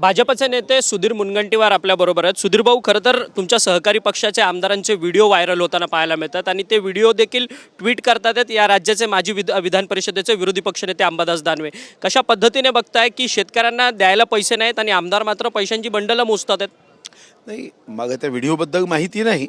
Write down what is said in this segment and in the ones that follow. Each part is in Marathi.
भाजपचे नेते सुधीर मुनगंटीवार आपल्याबरोबर आहेत। सुधीर भाऊ, खरं तर तुमच्या सहकारी पक्षाचे आमदारांचे व्हिडिओ व्हायरल होताना पाहायला मिळतात आणि ते व्हिडिओ देखील ट्विट करतात या राज्याचे माजी विधान परिषदेचे विरोधी पक्षनेते अंबादास दानवे। कशा पद्धतीने बघताय की शेतकऱ्यांना द्यायला पैसे नाहीत आणि आमदार मात्र पैशांची बंडलं मोजतात आहेत? नाही, मला त्या व्हिडिओबद्दल माहिती नाही,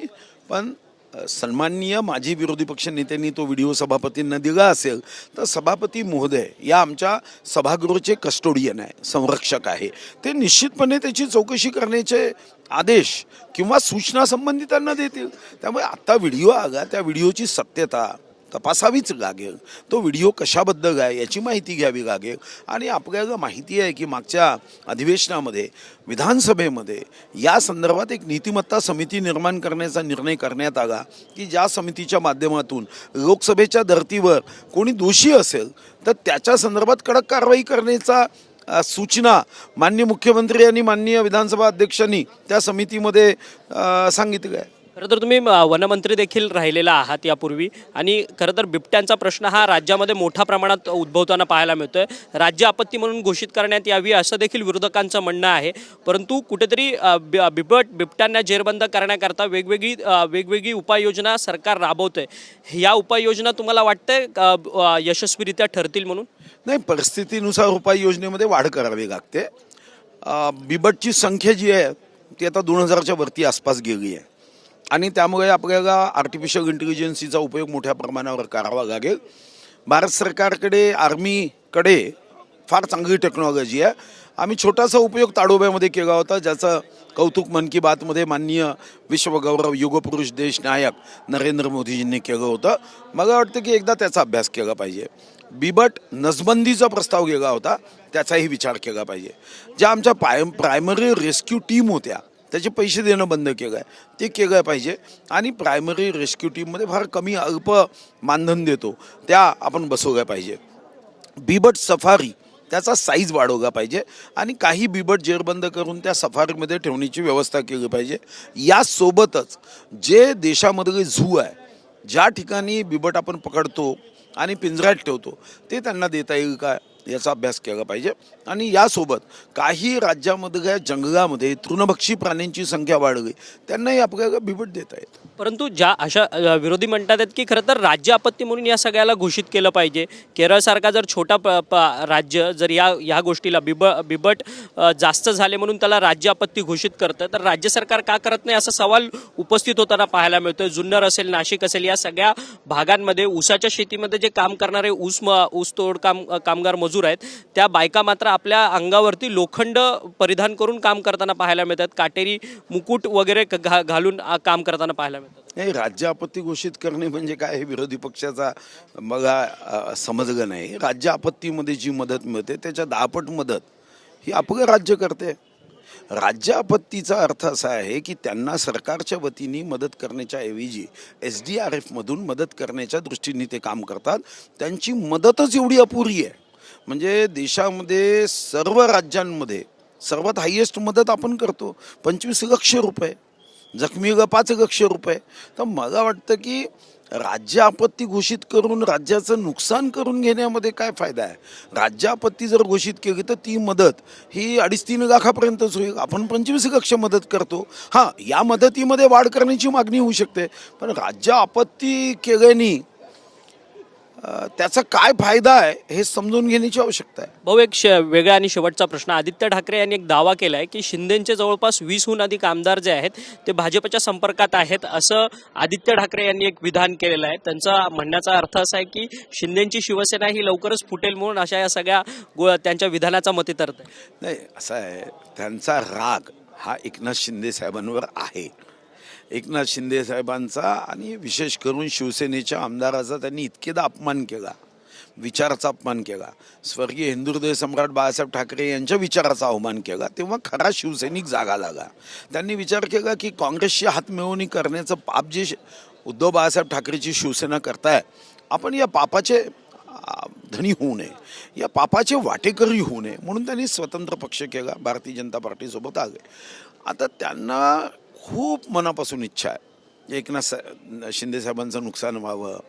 पण सन्माननीय माजी विरोधी पक्ष नेत्यांनी तो व्हिडिओ सभापतींना दिला असेल तर सभापती महोदय या आमच्या सभागृहाचे कस्टोडियन आहे, संरक्षक आहे, ते निश्चितपणे त्याची चौकशी करण्याचे आदेश किंवा सूचना संबंधितांना देतील। त्यामुळे आता व्हिडिओ आला, त्या व्हिडिओची सत्यता तपासावीच लागेल, तो व्हिडिओ कशाबद्दल आहे याची माहिती घ्यावी लागेल। आणि आपल्याला माहिती आहे की मागच्या अधिवेशनामध्ये विधानसभेमध्ये या संदर्भात एक नीतिमत्ता समिती निर्माण करण्याचा निर्णय करण्यात आला की ज्या समितीच्या माध्यमातून लोकसभेच्या धर्तीवर कोणी दोषी असेल तर त्याच्या संदर्भात कडक कारवाई करण्याचा सूचना माननीय मुख्यमंत्री आणि माननीय विधानसभा अध्यक्षांनी त्या समितीमध्ये सांगितलं आहे। खरं तर तुम्ही वनमंत्री देखील राहिलेला आहात यापूर्वी आणि खरं तर बिबट्यांचा प्रश्न हा राज्यामध्ये मोठ्या प्रमाणात उद्भवताना पाहायला मिळतोय। राज्य आपत्ती म्हणून घोषित करण्यात यावी असं देखील विरोधकांचं म्हणणं आहे, परंतु कुठेतरी बिबट्यांना जेरबंद करण्याकरता वेगवेगळी उपाययोजना सरकार राबवतंय। या उपाययोजना तुम्हाला वाटतंय यशस्वीरित्या ठरतील म्हणून? नाही, परिस्थितीनुसार उपाययोजनेमध्ये वाढ करावी लागते। बिबटची संख्या जी आहे ती आता 2000च्या वरती आसपास गेली आहे आणि त्यामुळे आपल्याला आर्टिफिशियल इंटेलिजन्सीचा उपयोग मोठ्या प्रमाणावर करावा लागेल। भारत सरकारकडे, आर्मीकडे फार चांगली टेक्नॉलॉजी आहे। आम्ही छोटासा उपयोग ताडोब्यामध्ये केला होता, ज्याचं कौतुक मन की बातमध्ये माननीय विश्वगौरव युगपुरुष देश नायक नरेंद्र मोदीजींनी केलं होतं। मला वाटतं की एकदा त्याचा अभ्यास केला पाहिजे। बिबट नसबंदीचा प्रस्ताव गेला होता, त्याचाही विचार केला पाहिजे। ज्या आमच्या प्रायमरी रेस्क्यू टीम होत्या त्याचे पैसे देणं बंद केलं आहे, ते केलं पाहिजे। आणि प्रायमरी रेस्क्यू टीममध्ये फार कमी अल्प मानधन देतो त्या आपण बसवल्या पाहिजे। बिबट सफारी त्याचा साईज वाढवला पाहिजे आणि काही बिबट जेरबंद करून त्या सफारीमध्ये ठेवण्याची व्यवस्था केली पाहिजे। यासोबतच जे देशामधले झू आहे, ज्या ठिकाणी बिबट आपण पकडतो आणि पिंजऱ्यात ठेवतो, ते त्यांना देता येईल का याचा अभ्यास केला पाहिजे। आणि यासोबत काही राज्यामधल्या जंगलामध्ये तृणभक्षी प्राण्यांची संख्या वाढली, त्यांनाही आपल्याला बिबट देता येत। परंतु ज्या अशा विरोधी म्हणतात आहेत की खरं तर राज्य आपत्ती म्हणून या सगळ्याला घोषित केलं पाहिजे। केरळसारखा जर छोटा राज्य जर या गोष्टीला बिबट जास्त झाले म्हणून त्याला राज्य आपत्ती घोषित करतं, तर राज्य सरकार का करत नाही असा सवाल उपस्थित होताना पाहायला मिळतोय। जुन्नर असेल, नाशिक असेल, या सगळ्या भागांमध्ये ऊसाच्या शेतीमध्ये जे काम करणारे ऊसतोड कामगार मजूर आहेत, त्या बायका मात्र आपल्या अंगावरती लोखंड परिधान करून काम करताना पाहायला मिळतात, काटेरी मुकुट वगैरे घालून काम करताना पाहायला मिळतात। नाही, राज्य आपत्ती घोषित करणे म्हणजे काय हे विरोधी पक्षाचा मला समजलं नाही। राज्य आपत्तीमध्ये जी मदत मिळते त्याच्या 10 पट मदत ही आपलं राज्य करते। राज्य आपत्तीचा अर्थ असा आहे की त्यांना सरकारच्या वतीने मदत करण्याच्या ऐवजी SDRF मधून मदत करण्याच्या दृष्टीने ते काम करतात। त्यांची मदतच एवढी अपुरी आहे, म्हणजे देशामध्ये सर्व राज्यांमध्ये सर्वात हायेस्ट मदत आपण करतो, 25 लक्ष रुपये, जखमीला 5 लक्ष रुपये। तर मला वाटतं की राज्य आपत्ती घोषित करून राज्याचं नुकसान करून घेण्यामध्ये काय फायदा आहे। राज्य आपत्ती जर घोषित केली तर ती मदत ही 2.5-3 लाखापर्यंतच होईल। आपण 25 लक्ष मदत करतो, हां, या मदतीमध्ये वाढ करण्याची मागणी होऊ शकते, पण राज्य आपत्ती केल्याने त्याचा काय फायदा आहे हे समजून घेण्याची आवश्यकता आहे। भाऊ, एक वेगळा आणि शेवटचा प्रश्न। आदित्य ठाकरे यांनी एक दावा केला आहे की शिंदेचे जवळपास 20हून अधिक आमदार जे आहेत ते भाजपच्या संपर्कात आहेत, असं आदित्य ठाकरे यांनी एक विधान केलेलं आहे। त्यांचा म्हणण्याचा अर्थ असा आहे की शिंदेची शिवसेना ही लवकरच फुटेल म्हणून अशा या सगळ्या त्यांच्या विधानाचा मतितार्थ आहे। नाही, असं आहे, त्यांचा राग हा एकनाथ शिंदे साहेबांवर आहे। एकनाथ शिंदे साहेबांचा आणि विशेष करून शिवसेनेच्या आमदाराचा त्यांनी इतकेदा अपमान केला, विचाराचा अपमान केला, स्वर्गीय हिंदुहृदय सम्राट बाळासाहेब ठाकरे यांच्या विचाराचा अवमान केला, तेव्हा खरा शिवसैनिक जागा लागला। त्यांनी विचार केला की काँग्रेसशी हातमिळवणी करण्याचं पाप जे उद्धव बाळासाहेब ठाकरेची शिवसेना करताय, आपण या पापाचे धनी होऊ नये, या पापाचे वाटेकरी होऊ नये, म्हणून त्यांनी स्वतंत्र पक्ष केला, भारतीय जनता पार्टीसोबत आले। आता त्यांना खूप मनापासून इच्छा आहे एकनाथ शिंदे साहेबांचं नुकसान व्हावं,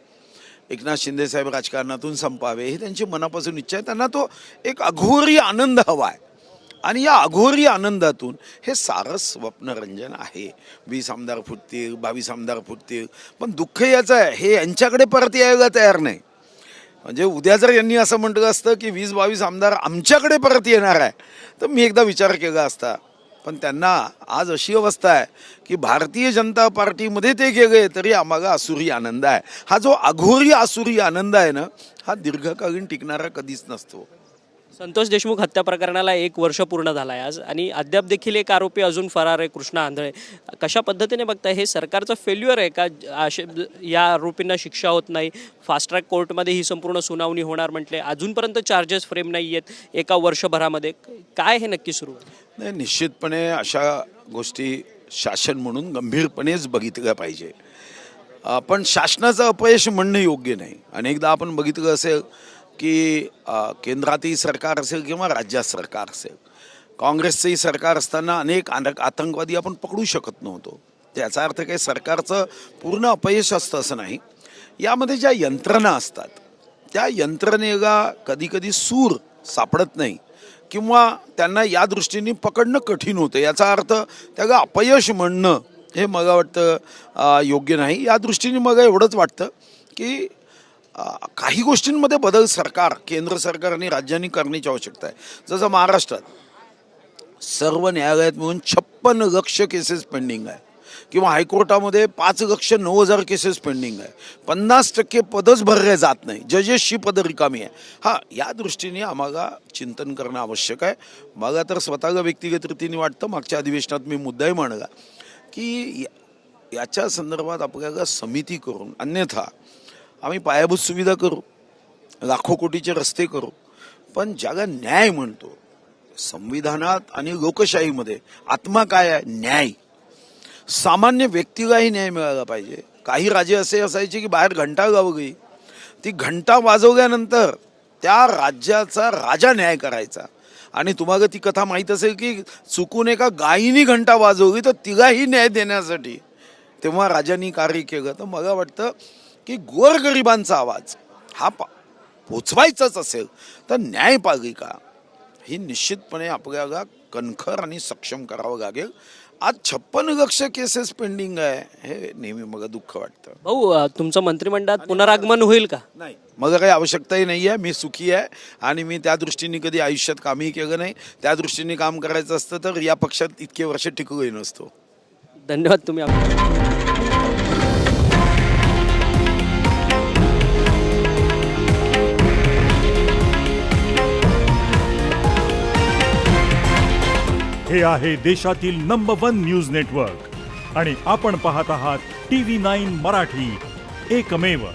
एकनाथ शिंदे साहेब राजकारणातून संपावे, ही त्यांची मनापासून इच्छा आहे। त्यांना तो एक अघोरी आनंद हवा आहे, आणि या अघोरी आनंदातून हे सारं स्वप्नरंजन आहे. 20 आमदार फुटतील, 22 आमदार फुटतील, पण दुःख याचं आहे हे यांच्याकडे परत यायला तयार नाही. म्हणजे उद्या जर यांनी असं म्हटलं असतं की 20-22 आमदार आमच्याकडे परत येणार आहे तर मी एकदा विचार केला असता. पण त्यांना आज अशी अवस्था आहे की भारतीय जनता पार्टीमध्ये ते गेले तरी आम्हाला आसुरी आनंद आहे. हा जो अघोरी आसुरी आनंद आहे ना, हा दीर्घकालीन टिकणारा कधीच नसतो. संतोष देशमुख हत्या प्रकरणाला 1 वर्ष पूर्ण झालं आहे आज आणि अद्याप देखील एक आरोपी अजून फरार आहे, कृष्णा आंधळे. कशा पद्धतीने बघताय, हे सरकारचं फेल्युअर आहे का? या आरोपींना शिक्षा होत नाही, फास्ट ट्रॅक कोर्टमध्ये ही संपूर्ण सुनावणी होणार म्हटले, अजूनपर्यंत चार्जेस फ्रेम नाही आहेत एका वर्षभरामध्ये. काय हे नक्की सुरू आहे? नाही, निश्चितपणे अशा गोष्टी शासन म्हणून गंभीरपणेच बघितल्या पाहिजे. पण शासनाचं अपयश म्हणणं योग्य नाही. अनेकदा आपण बघितलं असेल की केंद्रातही सरकार असेल किंवा राज्यात सरकार असेल, काँग्रेसचंही सरकार असताना अनेक आतंकवादी आपण पकडू शकत नव्हतो. त्याचा अर्थ काही सरकारचं पूर्ण अपयश असतं असं नाही. यामध्ये ज्या यंत्रणा असतात त्या यंत्रणेला कधीकधी सूर सापडत नाही किंवा त्यांना या दृष्टीने पकडणं कठीण होतं. याचा अर्थ त्याला अपयश म्हणणं हे मला वाटतं योग्य नाही. या दृष्टीने मला एवढंच वाटतं की काही गोष्टींमध्ये बदल केंद्र सरकार आणि राज्यांनी करण्याची आवश्यकता आहे. जसं महाराष्ट्रात सर्व न्यायालयात मिळून 56 लक्ष केसेस पेंडिंग आहे किंवा हायकोर्टामध्ये 5,09,000 केसेस पेंडिंग आहे. 50% पदच भरले जात नाही, जजेसची पदं रिकामी आहे. हा, या दृष्टीने आम्हाला चिंतन करणं आवश्यक आहे. मला तर स्वतःला व्यक्तिगत रीतीने वाटतं, मागच्या अधिवेशनात मी मुद्दाही मांडला की याच्या संदर्भात आपल्याला समिती करून, अन्यथा आम्ही पायाभूत सुविधा करू, लाखो कोटीचे रस्ते करू, पण ज्याला न्याय म्हणतो, संविधानात आणि लोकशाहीमध्ये आत्मा काय आहे? न्याय. सामान्य व्यक्तीलाही न्याय मिळाला पाहिजे. काही राजे असे असायचे की बाहेर घंटा गावली, ती घंटा वाजवल्यानंतर त्या राज्याचा राजा न्याय करायचा. आणि तुम्हाला ती कथा माहीत असेल की चुकून एका गायीनी घंटा वाजवली तर तिलाही न्याय देण्यासाठी तेव्हा राजांनी कार्य केलं. तर मला वाटतं की गोरगरिबांचा आवाज हा पोचवायचाच असेल तर न्यायपालिका ही निश्चितपणे आपल्याला कणखर आणि सक्षम करावं लागेल. आज 56 लक्ष केसेस पेंडिंग आहे, हे नेहमी मला दुःख वाटतं. भाऊ, तुमचं मंत्रिमंडळात पुनरागमन होईल का? नाही, मला काही आवश्यकताही नाही आहे. मी सुखी आहे आणि मी त्या दृष्टीने कधी आयुष्यात कामही केलं नाही. त्या दृष्टीने काम करायचं असतं तर या पक्षात इतके वर्ष टिकूही नसतो. धन्यवाद. तुम्ही हे आहे देशातील नंबर 1 न्यूज नेटवर्क आणि आपण पाहत आहात TV9 मराठी, एकमेव.